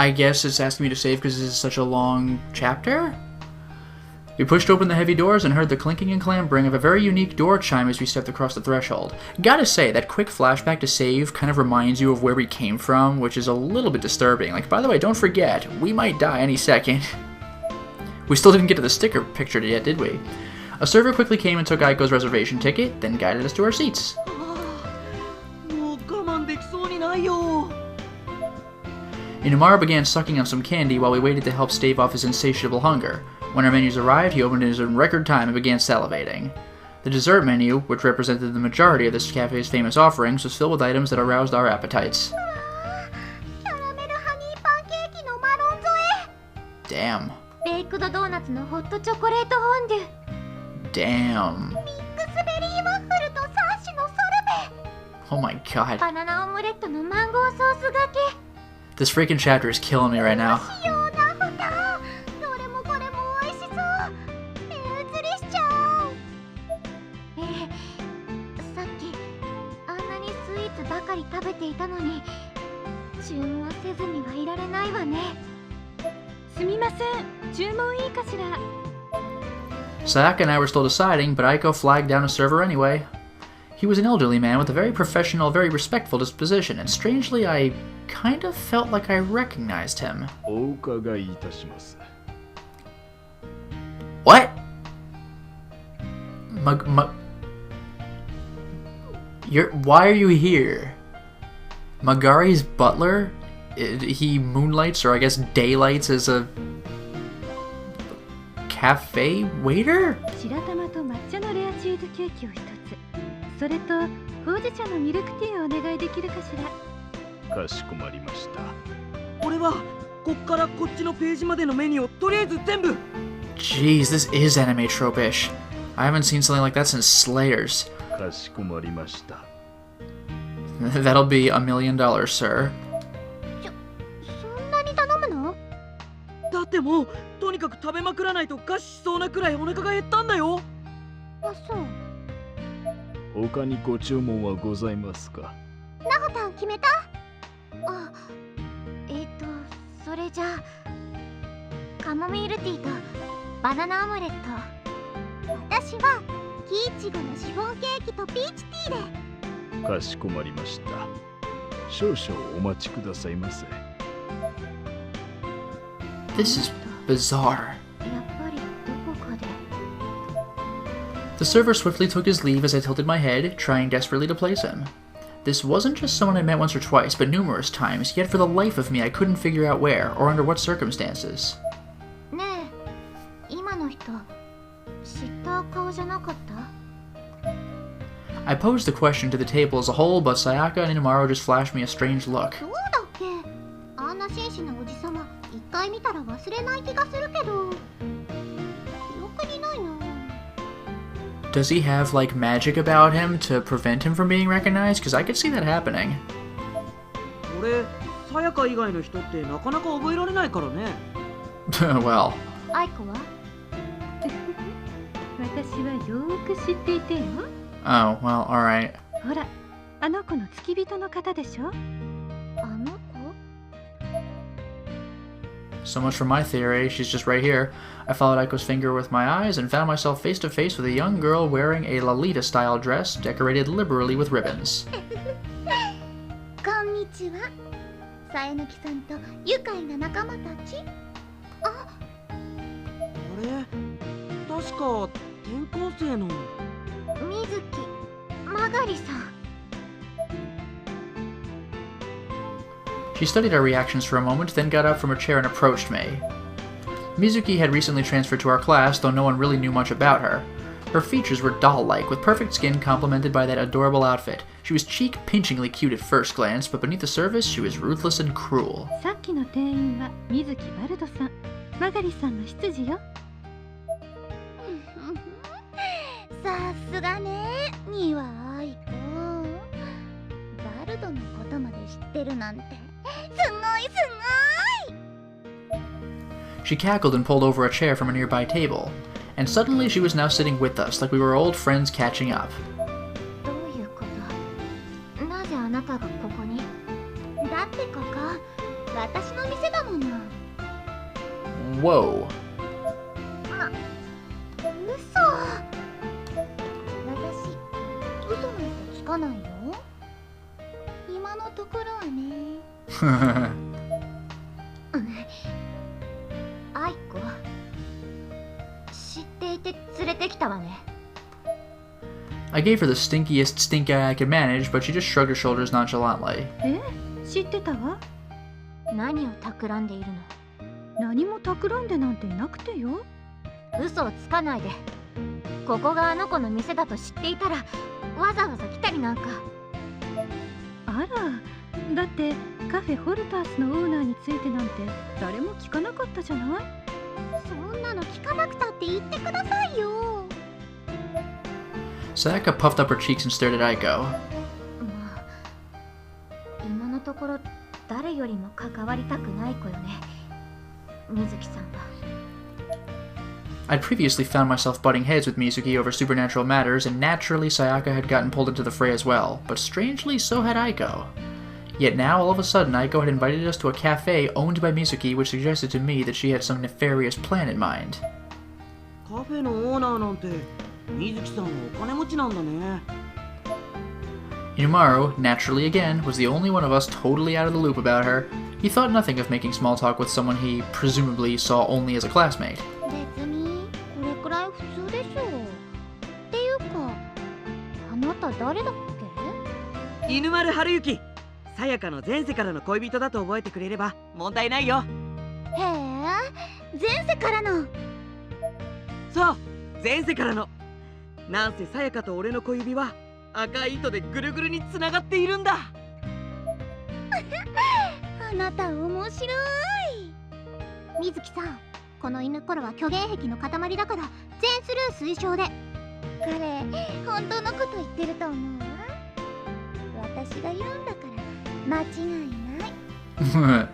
I guess it's asking me to save because this is such a long chapter? We pushed open the heavy doors and heard the clinking and clambering of a very unique door chime as we stepped across the threshold. Gotta say, that quick flashback to save kind of reminds you of where we came from, which is a little bit disturbing. Like, by the way, don't forget, we might die any second. We still didn't get to the sticker picture yet, did we? A server quickly came and took Aiko's reservation ticket, then guided us to our seats. Inumaro began sucking on some candy while we waited to help stave off his insatiable hunger. When our menus arrived, he opened it in record time and began salivating. The dessert menu, which represented the majority of this cafe's famous offerings, was filled with items that aroused our appetites. Damn. Damn. Oh my god. This freaking chapter is killing me right now. Sayaka and I were still deciding, but Aiko flagged down a server anyway. He was an elderly man with a very professional, very respectful disposition, and strangely, I kind of felt like I recognized him. What? Why are you here? Magari's butler? He moonlights, or I guess daylights, as a cafe waiter? Jeez, this is anime trope-ish. I haven't seen something like that since Slayers. That'll be $1 million, sir. This is bizarre. The server swiftly took his leave as I tilted my head, trying desperately to place him. This wasn't just someone I met once or twice, but numerous times, yet for the life of me I couldn't figure out where, or under what circumstances. I posed the question to the table as a whole, but Sayaka and Inumaro just flashed me a strange look. Does he have, like, magic about him to prevent him from being recognized? Because I could see that happening. Well. Oh, well, alright. So much for my theory, she's just right here. I followed Aiko's finger with my eyes and found myself face to face with a young girl wearing a Lolita-style dress decorated liberally with ribbons. She studied our reactions for a moment, then got up from her chair and approached me. Mizuki had recently transferred to our class, though no one really knew much about her. Her features were doll-like, with perfect skin complemented by that adorable outfit. She was cheek-pinchingly cute at first glance, but beneath the surface, she was ruthless and cruel. She cackled and pulled over a chair from a nearby table, and suddenly she was now sitting with us, like we were old friends catching up. 私の店だもの。 Whoa. 嘘。私、嘘なんてつかないよ。今のところはね。愛子、知っていて連れてきたわね。I gave her the stinkiest stink eye I could manage, but she just shrugged her shoulders nonchalantly. 知ってたわ。何を企んでいるの？何も企んでなんていなくてよ。嘘をつかないで。ここがあの子の店だと知っていたらわざわざ来たりなんか。あら、だってカフェホルタースのオーナーについてなんて誰も聞かなかったじゃない。そんなの聞かなくたって言ってくださいよ。Sayaka puffed up her cheeks and stared at Aiko. まあ、今のところ誰よりも関わりたくない子よね、水木さんは。I'd previously found myself butting heads with Mizuki over supernatural matters, and naturally Sayaka had gotten pulled into the fray as well, but strangely so had Aiko. Yet now, all of a sudden, Aiko had invited us to a cafe owned by Mizuki, which suggested to me that she had some nefarious plan in mind. カフェのオーナーなんて水木さんはお金持ちなんだね。Inumaru, naturally again, was the only one of us totally out of the loop about her. He thought nothing of making small talk with someone he presumably saw only as a classmate. 別にこれくらい普通でしょう。っていうか、あなた誰だっけ？犬丸春雪、さやかの前世からの恋人だと覚えてくれれば問題ないよ。へえ、前世からの。そう、前世からの。なんせさやかと俺の小指は赤い糸でぐるぐるにつながっているんだ。あなた面白い。水木さん、この犬コロは虚言癖の塊だから全スルー推奨で。彼、本当のこと言ってると思うわ。私が言うんだから間違いない。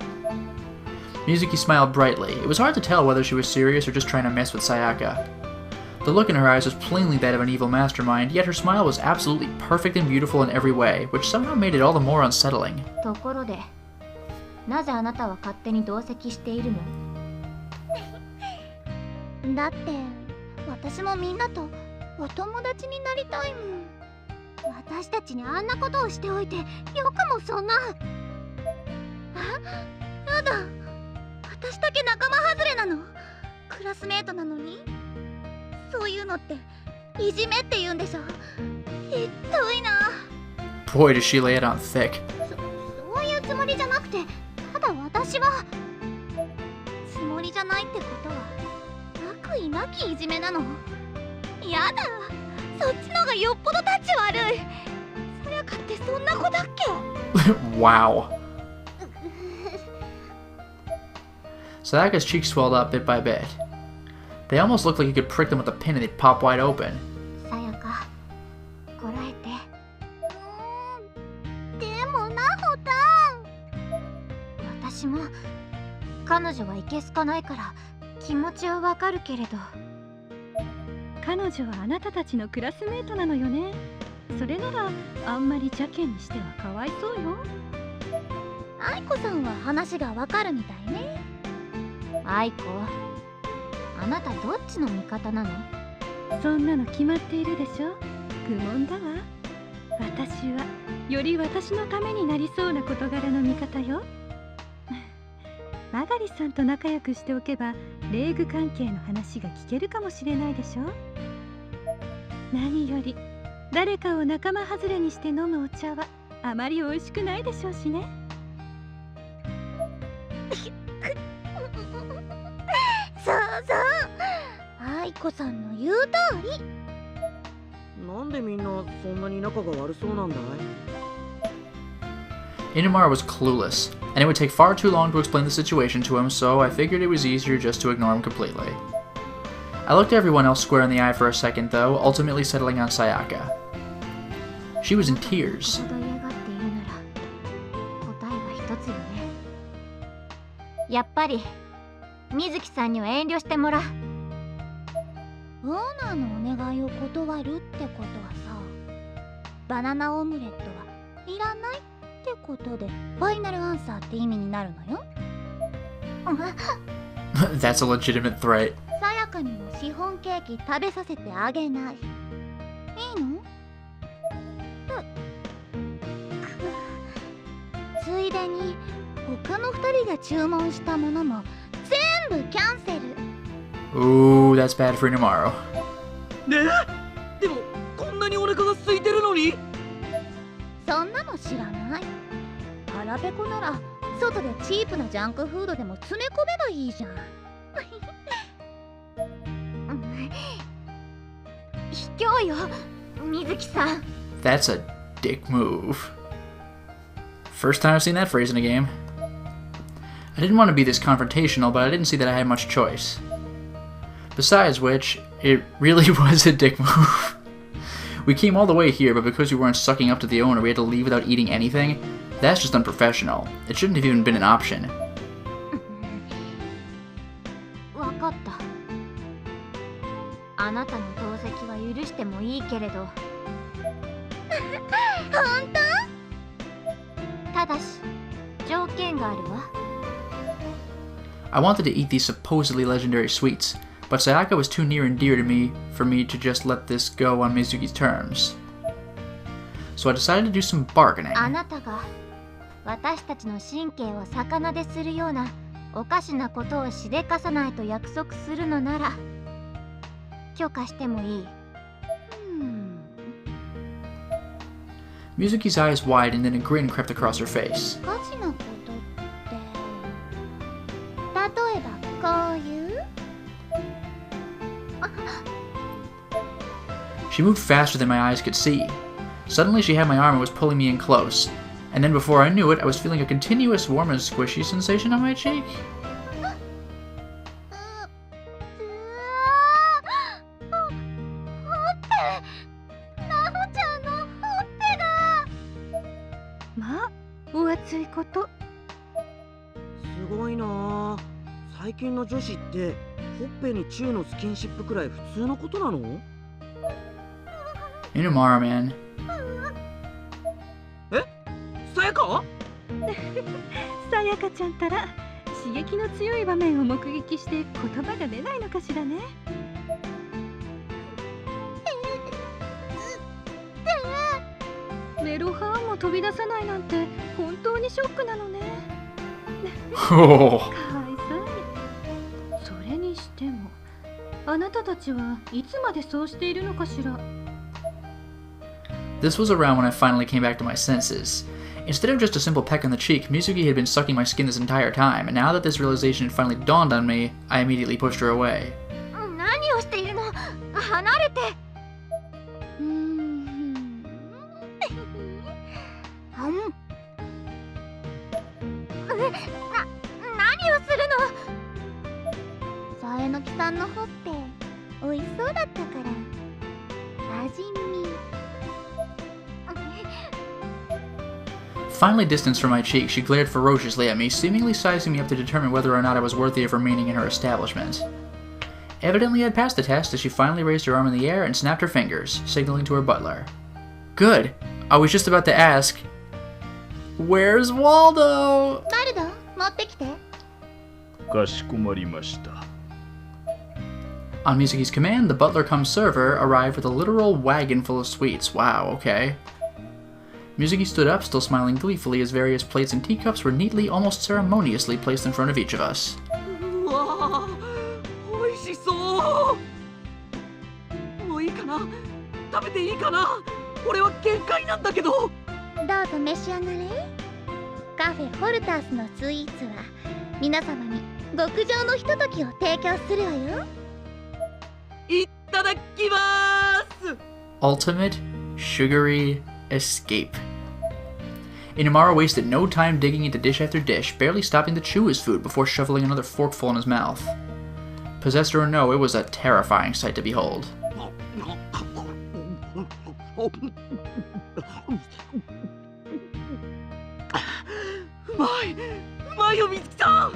Mizuki smiled brightly. It was hard to tell whether she was serious or just trying to mess with Sayaka. The look in her eyes was plainly that of an evil mastermind, yet her smile was absolutely perfect and beautiful in every way, which somehow made it all the more unsettling. ところで、なぜあなたは勝手に同席しているの？だって、私もみんなとお友達になりたいもん。私たちにあんなことをしておいて、よくもそんな。あ、やだ。私だけ仲間外れなの？クラスメートなのに？そういうのっていじめって言うんでしょ。ひどいな。 Boy, does she lay it on thick. そういうつもりじゃなくて、ただ私はつもりじゃないってことは悪意なきいじめなの。やだ、そっちのがよっぽどタッチ悪い。さやかってそんな子だっけ？ Wow. Sayaka's cheeks swelled up bit by bit. They almost looked like you could prick them with a pin and they'd pop wide open. さやか、こらえて。でもな、ほたん。私も彼女はいけすかないから気持ちはわかるけれど。彼女はあなたたちのクラスメートなのよね。それならあんまり邪険にしてはかわいそうよ。愛子さんは話がわかるみたいね。愛子、あなたどっちの味方なの？そんなの決まっているでしょ。愚問だわ。私はより私のためになりそうな事柄の味方よ。マガリさんと仲良くしておけば霊具関係の話が聞けるかもしれないでしょ。何より誰かを仲間外れにして飲むお茶はあまり美味しくないでしょうしね。そうそう、愛子さんの言う通り。なんでみんなそんなに仲が悪そうなんだい？ Inumara was clueless, and it would take far too long to explain the situation to him, so I figured it was easier just to ignore him completely. I looked everyone else square in the eye for a second, though, ultimately settling on Sayaka. She was in tears. 程嫌がっているなら答えは一つよね。やっぱり水木さんには遠慮してもらう。オーナーのお願いを断るってことはさ、バナナオムレットはいらないってことでファイナルアンサーって意味になるのよ。That's a legitimate threat. さやかにもシフォンケーキ食べさせてあげない。いいの？ついでに他の2人が注文したものも全部キャンセル。 Ooh, that's bad for tomorrow. ねえ、でもこんなにお腹が空いてるのに。そんなの知らない。腹ペコなら外でチープなジャンクフードでも詰め込めばいいじゃん。卑怯よ、水木さん。 That's a dick move. First time I've seen that phrase in a game. I didn't want to be this confrontational, but I didn't see that I had much choice. Besides which, it really was a dick move. We came all the way here, but because we weren't sucking up to the owner, we had to leave without eating anything? That's just unprofessional. It shouldn't have even been an option. わかった。あなたの同席は許してもいいけれど。本当？ただし、条件があるわ。I wanted to eat these supposedly legendary sweets, but Sayaka was too near and dear to me for me to just let this go on Mizuki's terms. So I decided to do some bargaining. あなたが私たちの神経を逆なでするようなおかしなことをしでかさないと約束するのなら許可してもいい。Mizuki's eyes widened and a grin crept across her face. おかしなことって例えばこういう？ She moved faster than my eyes could see. Suddenly she had my arm and was pulling me in close. And then before I knew it, I was feeling a continuous warm and squishy sensation on my cheek. まあ、お熱いこと。すごいなあ。最近の女子ってほっぺにチューのスキンシップくらい普通のことなのInumara, man. え、さやか？さやかちゃんたら刺激の強い場面を目撃して言葉が出ないのかしらね。メロハーンも飛び出さないなんて本当にショックなのね。かわいそうに。それにしてもあなたたちはいつまでそうしているのかしら。This was around when I finally came back to my senses. Instead of just a simple peck on the cheek, Mizuki had been sucking my skin this entire time, and now that this realization had finally dawned on me, I immediately pushed her away. 何をしているの？離れて。何をするの？さえのきさんのほっぺ美味しそうだったから味見。Finally distanced from my cheek, she glared ferociously at me, seemingly sizing me up to determine whether or not I was worthy of remaining in her establishment. Evidently I'd passed the test as she finally raised her arm in the air and snapped her fingers, signaling to her butler. Good. I was just about to ask, where's Waldo? バルド、持ってきて。かしこまりました。 On Mizuki's command, the butler-cum-server arrived with a literal wagon full of sweets. Wow, okay. Mizuki stood up, still smiling gleefully as various plates and teacups were neatly, almost ceremoniously placed in front of each of us. うわあ、美味しそう。もういいかな？食べていいかな？俺は限界なんだけど。どうぞ召し上がれ。カフェホルタースのスイーツは皆様に極上のひとときを提供するわよ。いただきます。 Ultimate sugary escape. Inumara wasted no time digging into dish after dish, barely stopping to chew his food before shoveling another forkful in his mouth. Possessor or no, it was a terrifying sight to behold. うまいよ、みつきさん。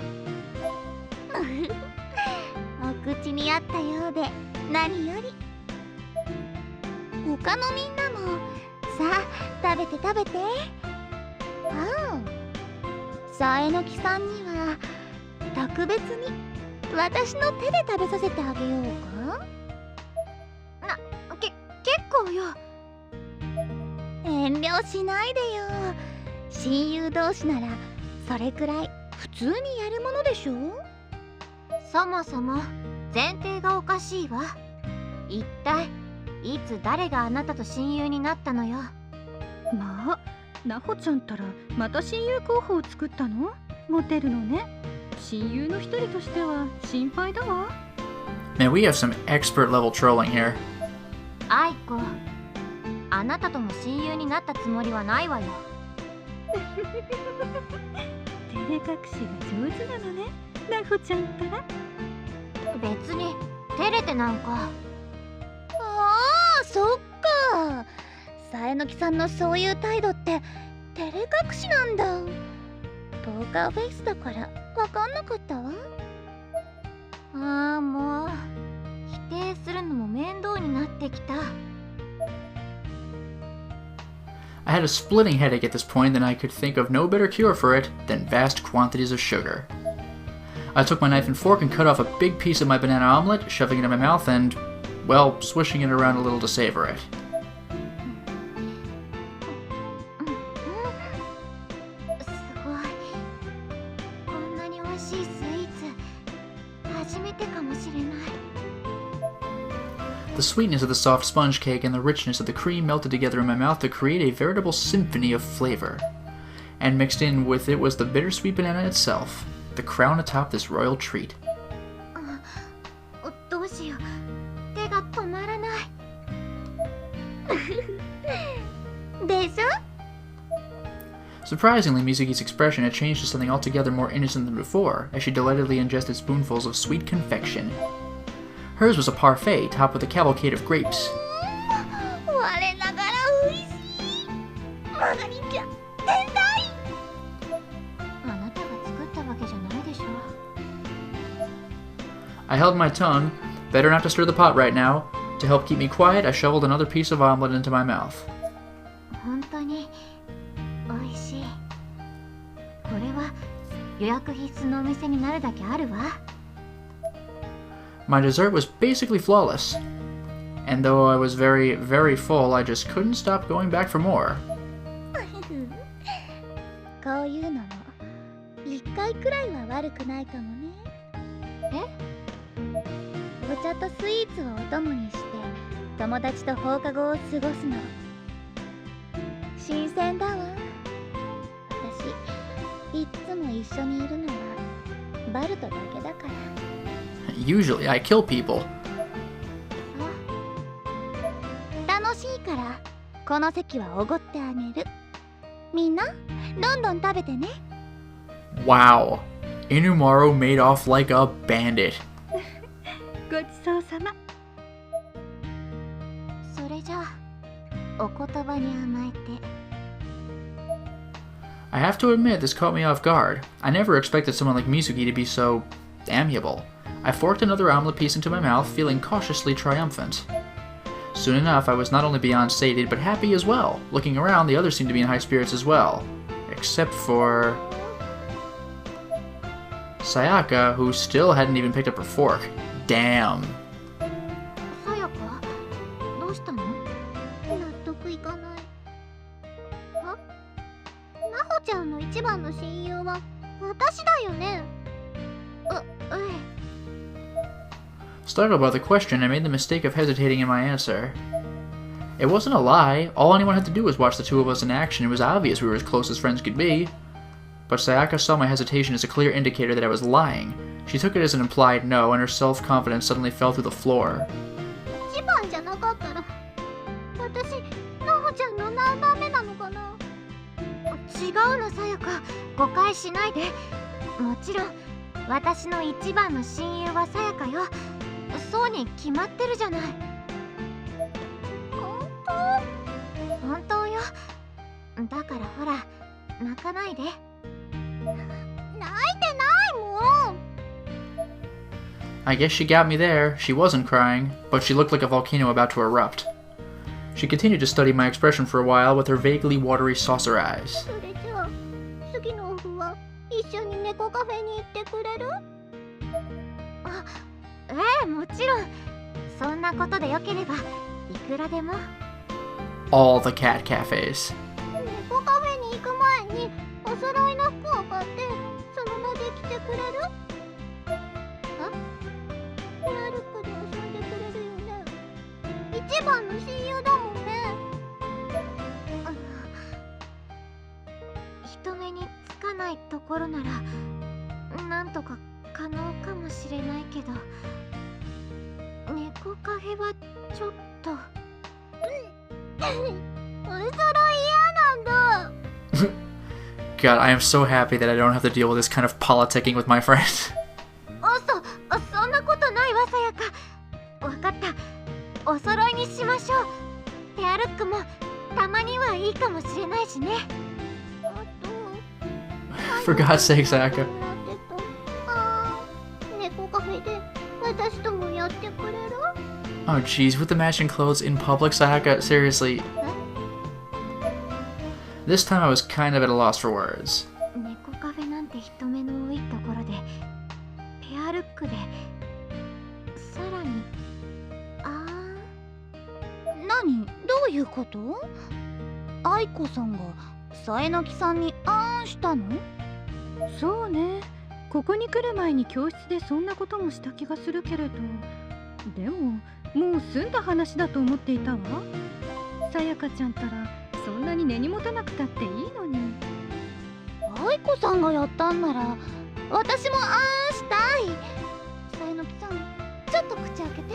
お口に合ったようで何より。他のみんなもさあ食べて食べて。ああ、さえのきさんには特別に私の手で食べさせてあげようか。結構よ。遠慮しないでよ。親友同士ならそれくらい普通にやるものでしょ。そもそも前提がおかしいわ。一体いつ誰があなたと親友になったのよ。まあ、なほちゃんったらまた親友候補を作ったの？モテるのね。親友の一人としては心配だわ。Man, we have some expert level trolling here. アイコ、あなたとも親友になったつもりはないわよ。照れ隠しが上手なのね、なほちゃんったら。別に照れてなんか。ああ、そっか。さえのきさんのそういう態度って照れ隠しなんだ。ポーカーフェイスだからわかんなかったわ。ああ、もう否定するのも面倒になってきた。I had a splitting headache at this point, and I could think of no better cure for it than vast quantities of sugar. I took my knife and fork and cut off a big piece of my banana omelet, shoving it in my mouth and, well, swishing it around a little to savor it. すごい。こんなに美味しいスイーツ初めてかもしれない。The sweetness of the soft sponge cake and the richness of the cream melted together in my mouth to create a veritable symphony of flavor. And mixed in with it was the bittersweet banana itself, the crown atop this royal treat. どうしよう。手が止まらない。でしょ？ Surprisingly, Mizuki's expression had changed to something altogether more innocent than before, as she delightedly ingested spoonfuls of sweet confection. Hers was a parfait topped with a cavalcade of grapes. 我ながら美味しい。マガリンちゃん、天才。あなたが作ったわけじゃないでしょ。I held my tongue, better not to stir the pot right now. To help keep me quiet, I shoveled another piece of omelet into my mouth. 本当に美味しい。これは予約必須のお店になるだけあるわ。My dessert was basically flawless. And though I was very, very full, I just couldn't stop going back for more. こういうのも一回くらいは悪くないかもね。お茶とスイーツをお供にして友達と放課後を過ごすの新鮮だわ。私いっつも一緒にいるのはバルトだけだから。Usually, I kill people. 楽しいからこの席はおごってあげる。みんなどんどん食べてね。 Wow. Inumaro made off like a bandit. ごちそうさま。それじゃあお言葉に甘えて。 I have to admit, this caught me off guard. I never expected someone like Mizuki to be so amiable. I forked another omelet piece into my mouth, feeling cautiously triumphant. Soon enough, I was not only beyond sated, but happy as well. Looking around, the others seemed to be in high spirits as well. Except for Sayaka, who still hadn't even picked up her fork. Damn. さやか、どうしたの？納得いかない。あ？なほちゃんの一番の親友は私だよね。Startled by the question, I made the mistake of hesitating in my answer. It wasn't a lie. All anyone had to do was watch the two of us in action. It was obvious we were as close as friends could be. But Sayaka saw my hesitation as a clear indicator that I was lying. She took it as an implied no, and her self-confidence suddenly fell through the floor. 一番じゃなかったら私なほちゃんの何番目なのかな。違うのさやか、誤解しないで。もちろん私の一番の親友はさやかよ。そうに決まってるじゃない。本当よ。だからほら、泣かないで。泣いてないもん。 I guess she got me there. She wasn't crying, but she looked like a volcano about to erupt. She continued to study my expression for a while with her vaguely watery saucer eyes. それじゃあ次のオフはい一緒に猫カフェに行ってくれる？あ、もちろん。そんなことでよければいくらでも。 All the cat cafes. 猫カフェに行く前にお揃いの服を買ってその場で着てくれる？あ、ペアルックで遊んでくれるよね。一番の親友だもんね。人目につかないところならなんとか可能かもしれないけど、猫カフェはちょっとお揃い嫌なんだ。God, I am so happy that I don't have to deal with this kind of politicking with my friend. そんなことないわ、さやか。わかった。お揃いにしましょう。ペアルックもたまにはいいかもしれないしね。For God's sake, Sayaka. 猫カフェで私ともやってくれる？ Oh jeez, with the matching clothes in public, Sayaka, seriously. This time I was kind of at a loss for words. 猫カフェなんて人目の多いところでペアルックでさらに何？どういうこと？愛子さんがさえのきさんにしたの？そうね。ここに来る前に教室でそんなこともした気がするけれど、でももう済んだ話だと思っていたわ。さやかちゃんたらそんなに根に持たなくたっていいのに。愛子さんがやったんなら私もしたい。さえのきさん、ちょっと口開けて。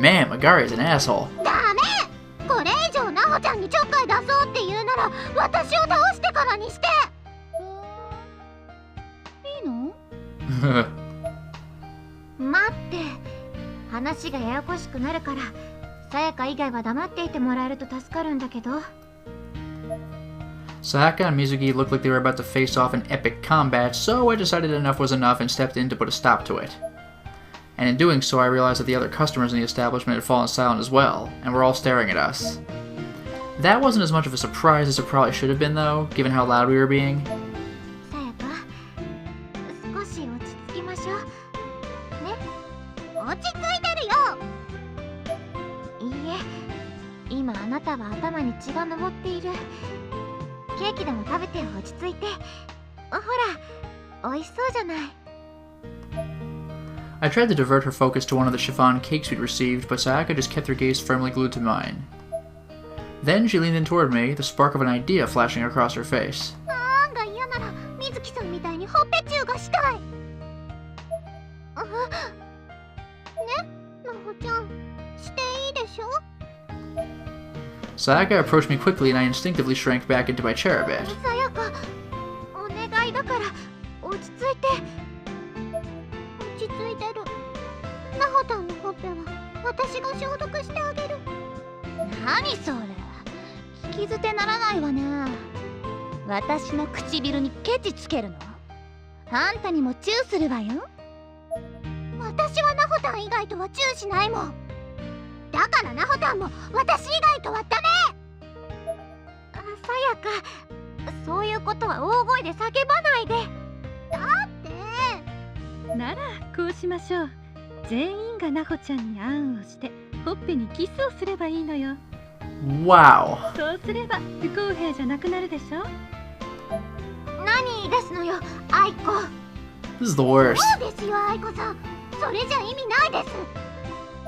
Man, Magari is an asshole. ダメ！これ以上なほちゃんにちょっかい出そうって言うなら私を倒してからにして。いいの？待って、話がややこしくなるからさやか以外は黙っていてもらえると助かるんだけど。 Sayaka and Mizuki looked like they were about to face off in epic combat, so I decided enough was enough and stepped in to put a stop to it. And in doing so, I realized that the other customers in the establishment had fallen silent as well, and were all staring at us. That wasn't as much of a surprise as it probably should have been, though, given how loud we were being. さやか、少し落ち着きましょうね。落ち着いてるよ。いいえ、今あなたは頭に血が上っている。ケーキでも食べて落ち着いて。ほら、美味しそうじゃない。 I tried to divert her focus to one of the chiffon cakes we'd received, but Sayaka just kept her gaze firmly glued to mine. Then she leaned in toward me, the spark of an idea flashing across her face. なんが嫌なら水木さんみたいにほっぺチューがしたい。ね、なほちゃん、していいでしょ？ Sayaka approached me quickly and I instinctively shrank back into my chair a bit. さやか、お願いだから落ち着いて。落ち着いてる。なほたんのほっぺは私が消毒してあげる。何それ、聞き捨てならないわね。私の唇にケチつけるの？あんたにもチューするわよ。私はなほたん以外とはチューしないもん。だからなほたんも私以外とはダメ。さやか、そういうことは大声で叫ばないで。だってならこうしましょう。全員がなほちゃんにあんをしてほっぺにキスをすればいいのよ。 Wow. そうすれば不公平じゃなくなるでしょ。何ですのよ、愛子。 This is the worst. そうですよ、愛子さん。それじゃ意味ないです。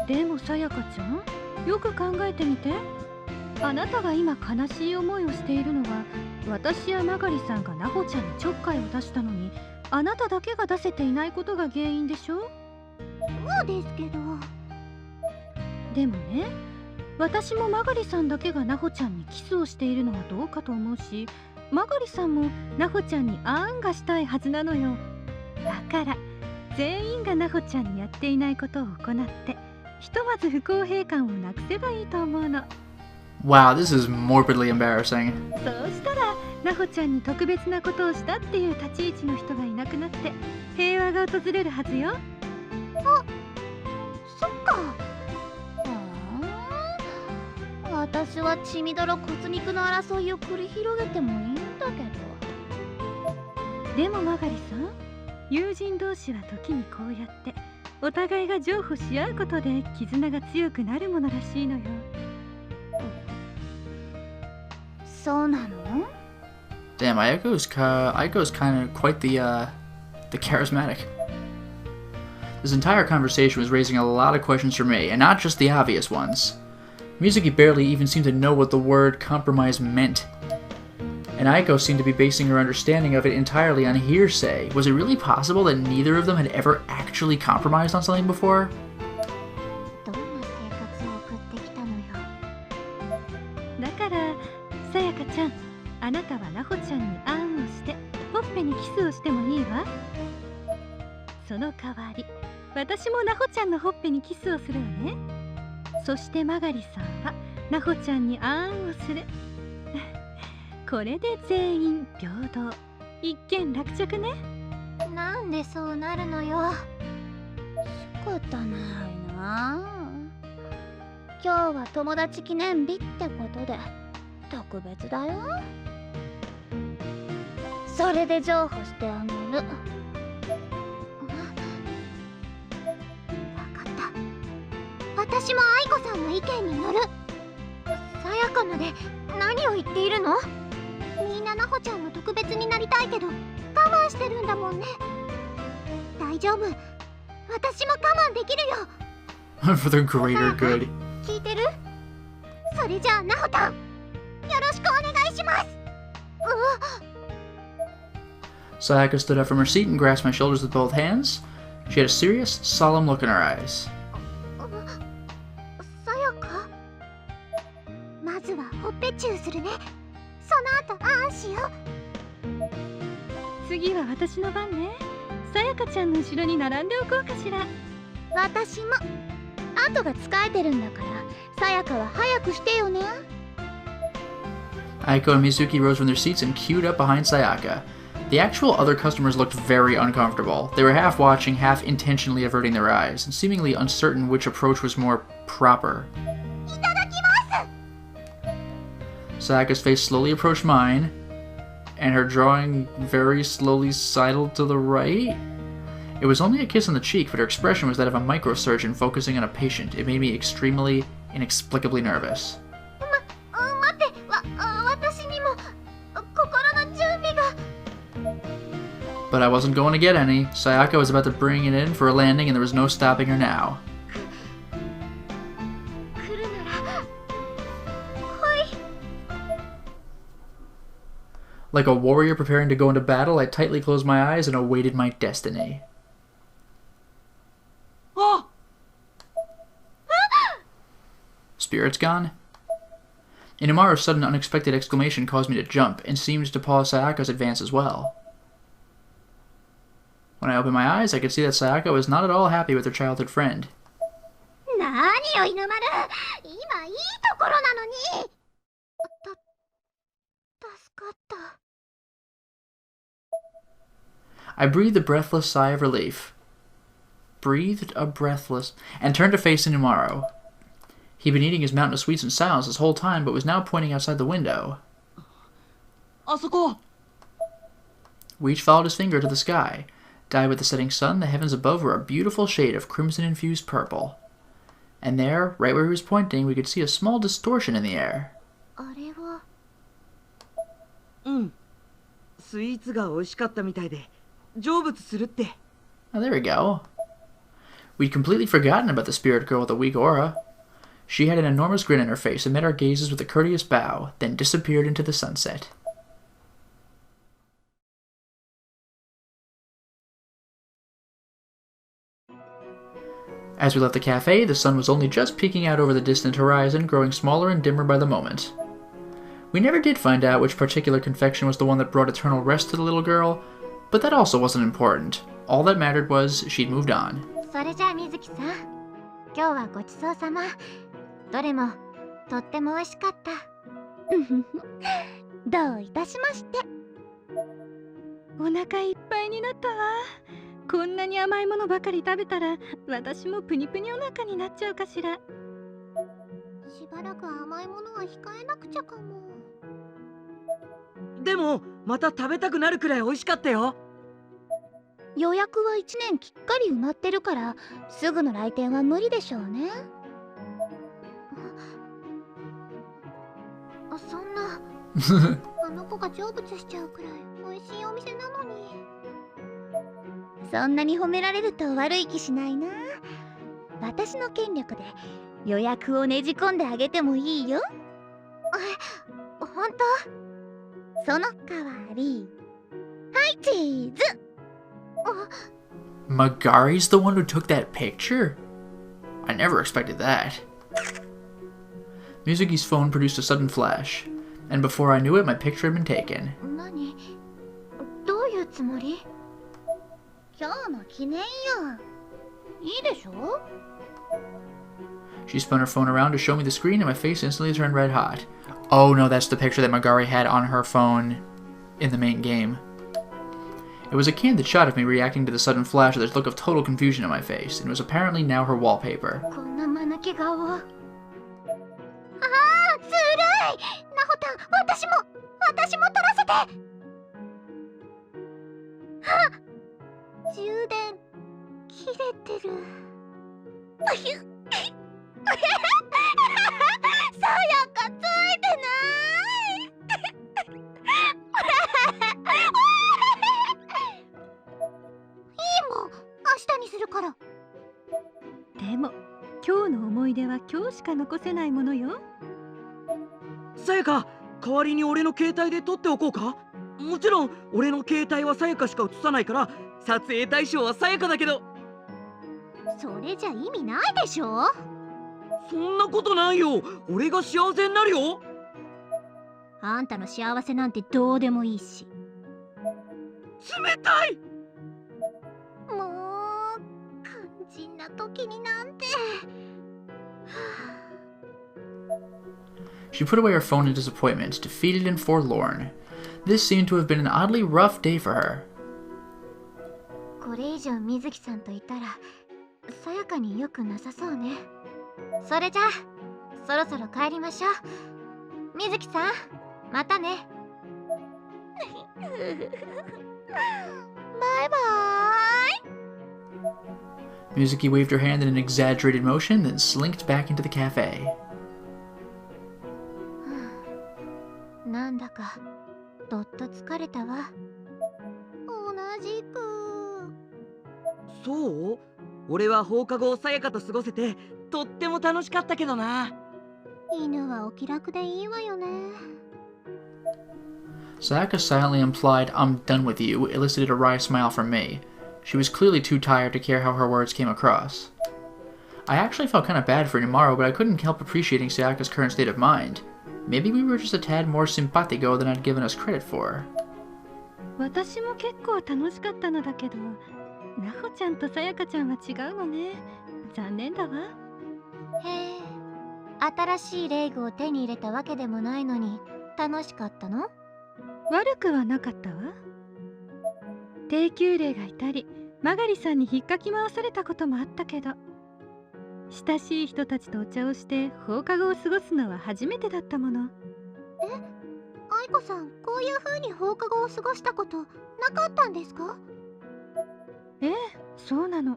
でもさやかちゃん、よく考えてみて。あなたが今悲しい思いをしているのは、私やマガリさんがナホちゃんにちょっかいを出したのにあなただけが出せていないことが原因でしょ。そうですけど。でもね、私もマガリさんだけがナホちゃんにキスをしているのはどうかと思うし、マガリさんもナホちゃんにあんがしたいはずなのよ。だから全員がナホちゃんにやっていないことを行ってひとまず不公平感をなくせばいいと思うの。 Wow, this is morbidly embarrassing. そうしたらナホちゃんに特別なことをしたっていう立ち位置の人がいなくなって平和が訪れるはずよ。そっか。私は血みどろ骨肉の争いを繰り広げてもいいんだけど。でもマガリさん、友人同士は時にこうやってお互いが譲歩し合うことで絆が強くなるものらしいのよ。そうなの？ Damn, Aiko's kind of quite the charismatic. This entire conversation was raising a lot of questions for me, and not just the obvious ones. Mizuki barely even seemed to know what the word compromise meant. And Aiko seemed to be basing her understanding of it entirely on hearsay. Was it really possible that neither of them had ever actually compromised on something before? どんな生活を送ってきたのよ。だからさやかちゃん、あなたはなほちゃんにあんをしてほっぺにキスをしてもいいわ。その代わり私もなほちゃんのほっぺにキスをするわね。そしてマガリさんはなほちゃんにあんをする。これで全員平等、一件落着ね。なんでそうなるのよ。仕方ないな。今日は友達記念日ってことで特別だよ。それで譲歩してあげる。わかった。私も愛子さんの意見に乗る。さやかまで何を言っているの？みんななほちゃんの特別になりたいけど我慢してるんだもんね。大丈夫、私も我慢できるよ。For the greater good. 聞いてる？それじゃあなほたん、よろしくお願いします。Sayaka stood up from her seat and grasped my shoulders with both hands. She had a serious, solemn look in her eyes. さやか、まずはほっぺチューするね。その後あんしよう。次は私の番ね。さやかちゃんの後ろに並んでおこうかしら。私も後が使えてるんだからさやかは早くしてよね。 Aiko and Mizuki rose from their seats and queued up behind Sayaka. The actual other customers looked very uncomfortable. They were half watching, half intentionally averting their eyes, and seemingly uncertain which approach was more proper. いただきます。 Sayaka's face slowly approached mine, and her drawing very slowly sidled to the right. It was only a kiss on the cheek, but her expression was that of a microsurgeon focusing on a patient. It made me extremely, inexplicably nervous. 待って、私にも心の準備が。But I wasn't going to get any. Sayaka was about to bring it in for a landing, and there was no stopping her now. 来るなら来い。 Like a warrior preparing to go into battle, I tightly closed my eyes and awaited my destiny. あ、 Spirits gone? Inumaru's sudden unexpected exclamation caused me to jump, and seemed to pause Sayaka's advance as well. When I opened my eyes, I could see that Sayaka was not at all happy with her childhood friend. 何よ犬丸、今いいところなのに。助かった。 I breathed a breathless sigh of relief. And turned to face Inumaru. He'd been eating his mountain of sweets in silence this whole time, but was now pointing outside the window. あそこ。 We each followed his finger to the sky. Dyed with the setting sun, the heavens above were a beautiful shade of crimson-infused purple. And there, right where he was pointing, we could see a small distortion in the air. あれは。うん。スイーツが美味しかったみたいで成仏するって。 Oh, there we go. We'd completely forgotten about the spirit girl with a weak aura. She had an enormous grin on her face and met our gazes with a courteous bow, then disappeared into the sunset. As we left the cafe, the sun was only just peeking out over the distant horizon, growing smaller and dimmer by the moment. We never did find out which particular confection was the one that brought eternal rest to the little girl, but that also wasn't important. All that mattered was she'd moved on. それじゃあみずきさん、今日はごちそうさま。どれもとっても美味しかった。どういたしまして。お腹いっぱいになったわ。こんなに甘いものばかり食べたら私もプニプニお腹になっちゃうかしら。しばらく甘いものは控えなくちゃかも。でもまた食べたくなるくらい美味しかったよ。予約は1年きっかり埋まってるからすぐの来店は無理でしょうね。そんなあの子が成仏しちゃうくらい美味しいお店なのに。そんなに褒められると悪い気しないな。私の権力で予約をねじ込んであげてもいいよ。本当？その代わり、はいチーズ。Magari's the one who took that picture? I never expected that. Mizuki's phone produced a sudden flash, and before I knew it, my picture had been taken. 何？どういうつもり？今日の記念よ。いいでしょ？ She spun her phone around to show me the screen, and my face instantly turned red hot. Oh no, that's the picture that Magari had on her phone in the main game. It was a candid shot of me reacting to the sudden flash with this look of total confusion on my face, and it was apparently now her wallpaper. こんな間抜け顔。ずるい。なほたん、私も撮らせて。充電切れてる。さやかついてない。いいもん、明日にするから。でも今日の思い出は今日しか残せないものよ。さやか、代わりに俺の携帯で撮っておこうか。もちろん俺の携帯はさやかしか映さないから撮影対象はさやかだけど。それじゃ意味ないでしょ。そんなことないよ。俺が幸せになるよ。あんたの幸せなんてどうでもいいし。冷たい。もう肝心な時になんて。She put away her phone in disappointment, defeated and forlorn. This seemed to have been an oddly rough day for her. これ以上水木さんといたらさやかによくなさそうね。それじゃあそろそろ帰りましょう。水木さん、またね。バイバーイ。 Mizuki waved her hand in an exaggerated motion, then slinked back into the cafe. なんだかどっと疲れたわ。同じく。そう？俺は放課後をさやかと過ごせてとっても楽しかったけどな。犬はお気楽でいいわよね。Sayaka silently implied, "I'm done with you," elicited a wry smile from me. She was clearly too tired to care how her words came across. I actually felt kind of bad for Nimaro, but I couldn't help appreciating Sayaka's current state of mind. Maybe we were just a tad more simpatico than I'd given us credit for. 私も結構楽しかったのだけど、なほちゃんとさやかちゃんは違うのね。残念だわ。へえ、新しいレイグを手に入れたわけでもないのに楽しかったの？悪くはなかったわ。低級霊がいたり、マガリさんに引っかき回されたこともあったけど、親しい人たちとお茶をして放課後を過ごすのは初めてだったもの。愛子さん、こういう風に放課後を過ごしたことなかったんですか？ええ、そうなの。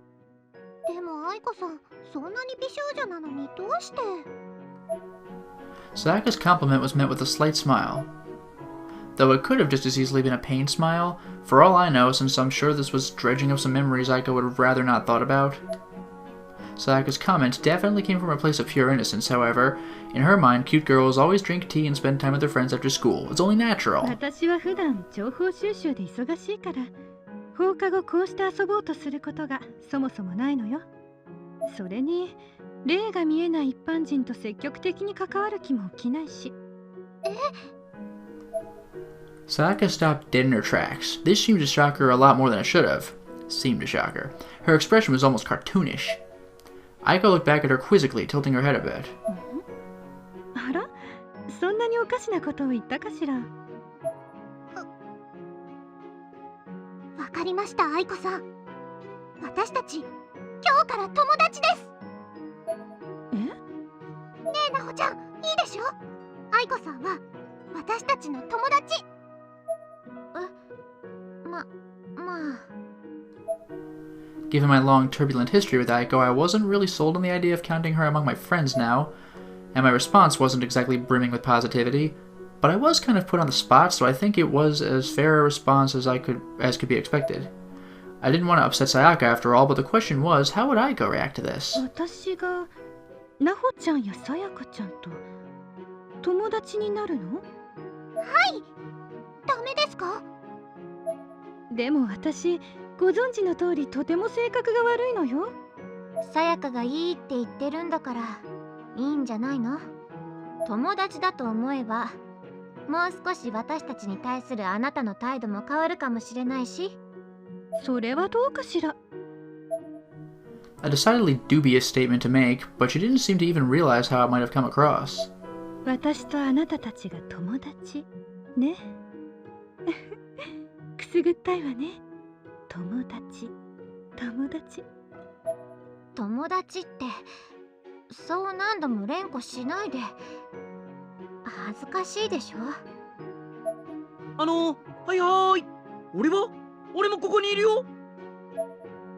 でも愛子さん、そんなに美少女なのにどうして？ Sayaka's compliment was met with a slight smile. Though it could have just as easily been a pained smile, for all I know, since I'm sure this was dredging up some memories Aiko would have rather not thought about. Sayaka's comment definitely came from a place of pure innocence, however. In her mind, cute girls always drink tea and spend time with their friends after school. It's only natural. 私は普段情報収集で忙しいから、放課後こうして遊ぼうとすることがそもそもないのよ。それに、霊が見えない一般人と積極的に関わる気も起きないし。Sayaka stopped dead in her tracks. This seemed to shock her a lot more than it should have. Seemed to shock her. Her expression was almost cartoonish. Aiko looked back at her quizzically, tilting her head a bit. あら、そんなにおかしなことを言ったかしら。わかりました、愛子さん。私たち今日から友達です。え？ねえ、なほちゃん、いいでしょ？愛子さんは私たちの友達。まあ。Given my long, turbulent history with Aiko, I wasn't really sold on the idea of counting her among my friends now, and my response wasn't exactly brimming with positivity, but I was kind of put on the spot, so I think it was as fair a response as could be expected. I didn't want to upset Sayaka after all, but the question was, how would Aiko react to this? 私がなほちゃんやさやかちゃんと友達になるの？ダメですか？でも私ご存知の通りとても性格が悪いのよ。さやかがいいって言ってるんだからいいんじゃないの？友達だと思えばもう少し私たちに対するあなたの態度も変わるかもしれないし。それはどうかしら。A decidedly dubious statement to make, but she didn't seem to even realize how it might have come across. 私とあなたたちが友達ね。くすぐったいわね。友達友達ってそう何度も連呼しないで。恥ずかしいでしょ。はいはーい。俺もここにいるよ。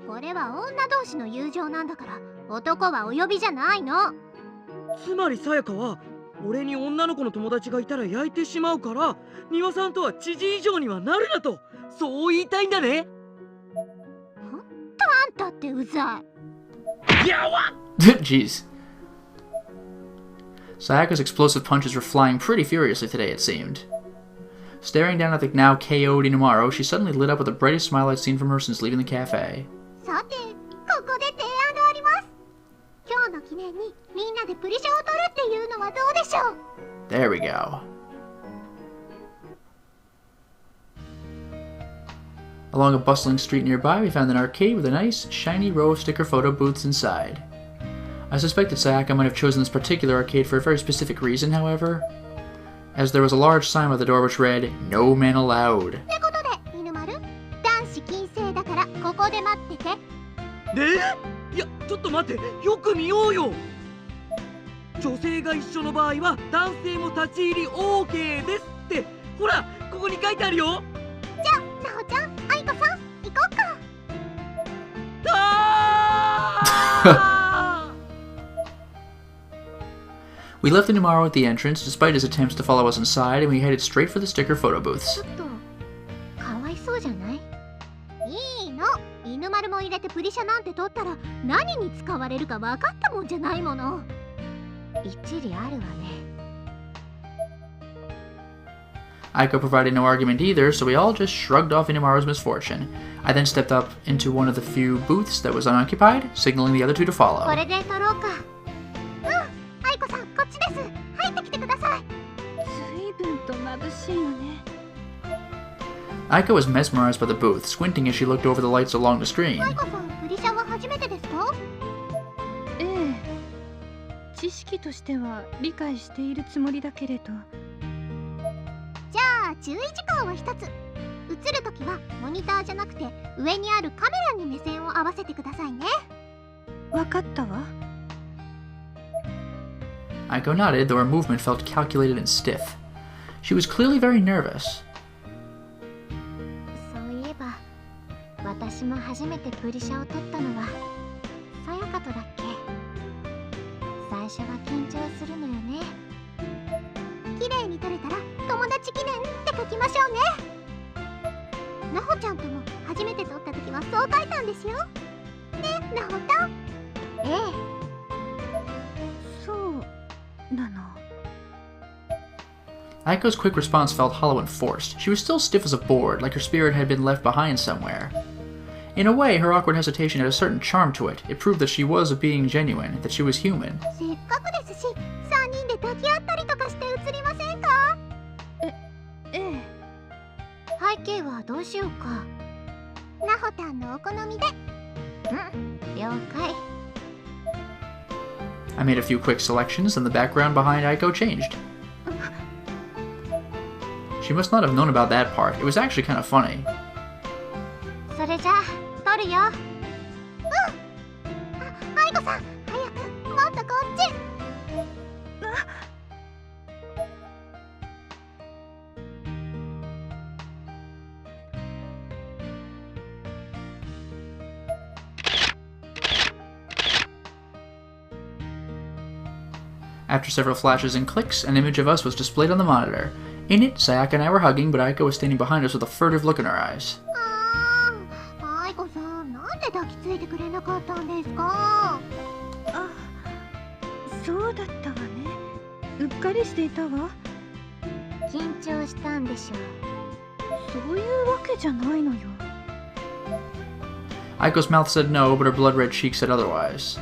これは女同士の友情なんだから男はお呼びじゃないの。つまりさやかは俺に女の子の友達がいたら焼いてしまうから丹羽さんとは知人以上にはなるなと、そう言いたいんだね。あんたってうざいやわJeez. Sayaka's explosive punches were flying pretty furiously today, it seemed. Staring down at the now KO'd Inumaro, she suddenly lit up with the brightest smile I'd seen from her since leaving the cafe. さてここで提案があります。今日の記念にみんなでプリシャを取るっていうのはどうでしょう。 There we go. Along a bustling street nearby, we found an arcade with a nice, shiny row of sticker photo booths inside. I suspected Sayaka might have chosen this particular arcade for a very specific reason, however, as there was a large sign by the door which read, "No Men Allowed." ってことで犬丸、男子禁制だからここで待ってて。いやちょっと待って、よく見ようよ。女性が一緒の場合は男性も立ち入り OK ですって、ほらここに書いてあるよ。じゃあなほちゃん、あいこさん行こっか。We left Inumaro at the entrance, despite his attempts to follow us inside, and we headed straight for the sticker photo booths. ちょっとかわいそうじゃない？いいの、犬丸も入れてプリシャなんて取ったら何に使われるか分かったもんじゃないもの。一理あるわね。Aiko provided no argument either, so we all just shrugged off Inumaro's misfortune. I then stepped up into one of the few booths that was unoccupied, signaling the other two to follow. これで取ろうか。あいこさんこっちです。入ってきてください。随分と眩しいのね。Aiko was mesmerized by the booth, squinting as she looked over the lights along the screen. あいこさんプリシャは初めてですか？ええ、知識としては理解しているつもりだけれど。じゃあ注意事項を一つ。映るときはモニターじゃなくて上にあるカメラに目線を合わせてくださいね。わかったわ。Aiko nodded, though her movement felt calculated and stiff. She was clearly very nervous. そういえば私も初めてプリシャを取ったのはさやかとだっけ。最初は緊張するのよね。綺麗に撮れたら友達記念って書きましょうね。なほちゃんとも初めて撮った時はそう書いたんですよ。ね、なほたん。ええ。そうなの。Aiko's quick response felt hollow and forced. She was still stiff as a board, like her spirit had been left behind somewhere. In a way, her awkward hesitation had a certain charm to it. It proved that she was being genuine, that she was human. せっかくですし3人で抱き合ったりとかして写りませんか？ええ。背景はどうしようか。なほたんのお好みで。了解。I made a few quick selections, and the background behind Aiko changed. She must not have known about that part. It was actually kind of funny. それじゃあ撮るよ。あいこさん早くもっとこっち。After several flashes and clicks, an image of us was displayed on the monitor. In it, Sayaka and I were hugging, but Aiko was standing behind us with a furtive look in her eyes. 愛子さん、なんで抱きついてくれなかったんですか？あ、そうだったわね。うっかりしていたわ。緊張したんでしょう。そういうわけじゃないのよ。Aiko's mouth said no, but her blood-red cheek said otherwise.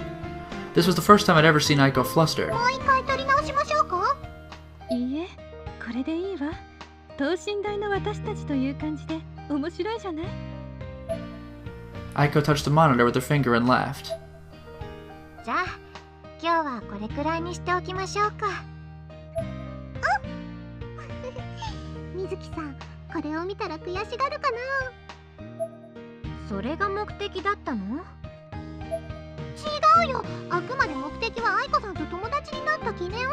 This was the first time I'd ever seen Aiko flustered. もう一回取り直しましょうか？いいえ、これでいいわ。等身大の私たちという感じで面白いじゃない？ Aiko touched the monitor with her finger and laughed. じゃあ、今日はこれくらいにしておきましょうか。水木さん、これを見たら悔しがるかな？それが目的だったの？違うよ。あくまで目的は愛子さんと友達になった記念を。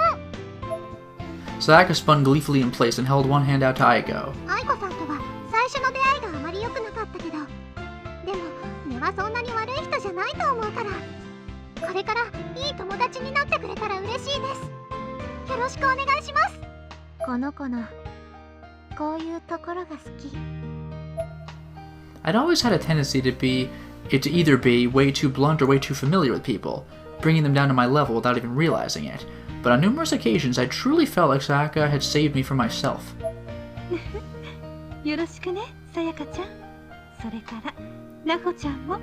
Sayaka spun gleefully in place and held one hand out to Aiko. 愛子さんとは最初の出会いがあまり良くなかったけど、でも根はそんなに悪い人じゃないと思うから、これからいい友達になってくれたら嬉しいです。よろしくお願いします。この子のこういうところが好き。I'd always had a tendency to either be way too blunt or way too familiar with people, bringing them down to my level without even realizing it. But on numerous occasions, I truly felt like Sayaka had saved me from myself. よろしくね、さやかちゃん。それから、なほちゃんも。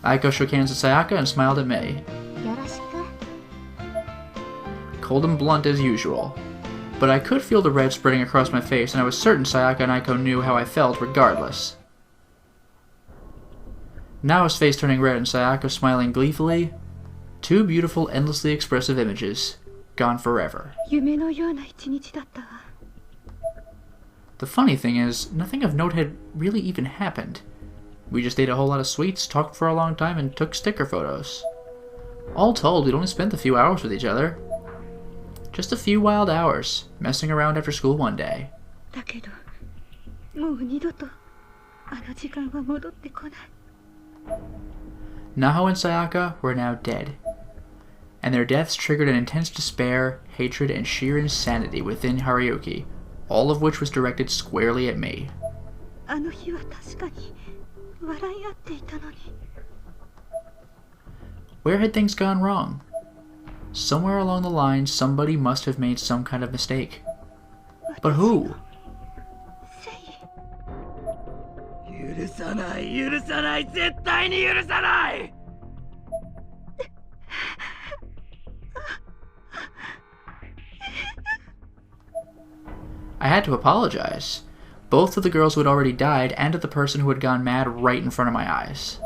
Aiko shook hands with Sayaka and smiled at me. よろしく。Cold and blunt as usual. But I could feel the red spreading across my face, and I was certain Sayaka and Aiko knew how I felt regardless. Now his face turning red and Sayaka smiling gleefully. Two beautiful, endlessly expressive images, gone forever. 夢のような一日だったわ。The funny thing is, nothing of note had really even happened. We just ate a whole lot of sweets, talked for a long time, and took sticker photos. All told, we'd only spent a few hours with each other. Just a few wild hours, messing around after school one day. だけど、もう二度とあの時間は戻ってこない。Naho and Sayaka were now dead, and their deaths triggered an intense despair, hatred, and sheer insanity within Haruyuki, all of which was directed squarely at me. あの日は確かに笑い合っていたのに。Where had things gone wrong? Somewhere along the line, somebody must have made some kind of mistake. But who? 許さない、許さない、絶対に許さない。I had to apologize, both to the girls who had already died and to the person who had gone mad right in front of my eyes.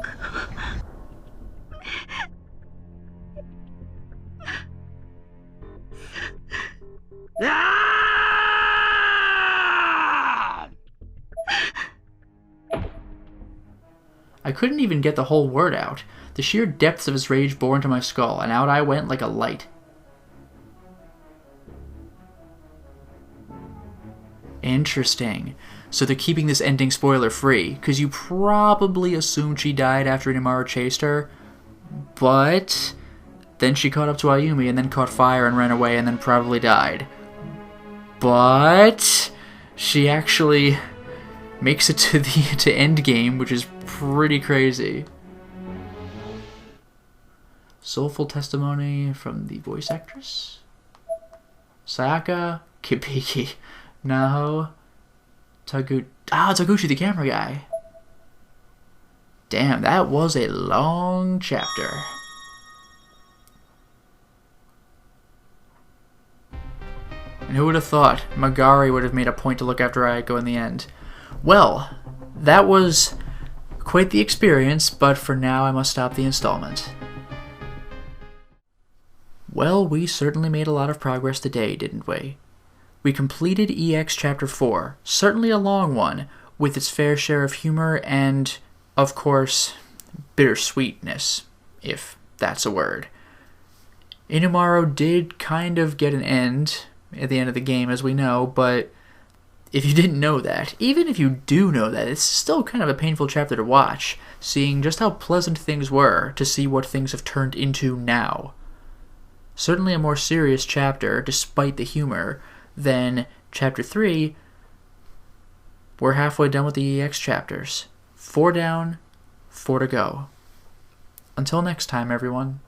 I couldn't even get the whole word out. The sheer depths of his rage bore into my skull, and out I went like a light. Interesting. So they're keeping this ending spoiler-free, because you probably assumed she died after Inamaru chased her, but then she caught up to Ayumi and then caught fire and ran away and then probably died. But she actually makes it to endgame, which is pretty crazy. Soulful testimony from the voice actress. Sayaka, Kibiki, Naho, Taguchi, the camera guy. Damn, that was a long chapter. And who would have thought Magari would have made a point to look after Ayako in the end? Well, that was quite the experience, but for now I must stop the installment. Well, we certainly made a lot of progress today, didn't we? We completed EX Chapter 4, certainly a long one, with its fair share of humor and, of course, bittersweetness, if that's a word. Inamaru did kind of get an end at the end of the game, as we know, but if you didn't know that, even if you do know that, it's still kind of a painful chapter to watch, seeing just how pleasant things were to see what things have turned into now. Certainly a more serious chapter, despite the humor, than Chapter 3. We're halfway done with the EX chapters. 4 down, 4 to go. Until next time, everyone.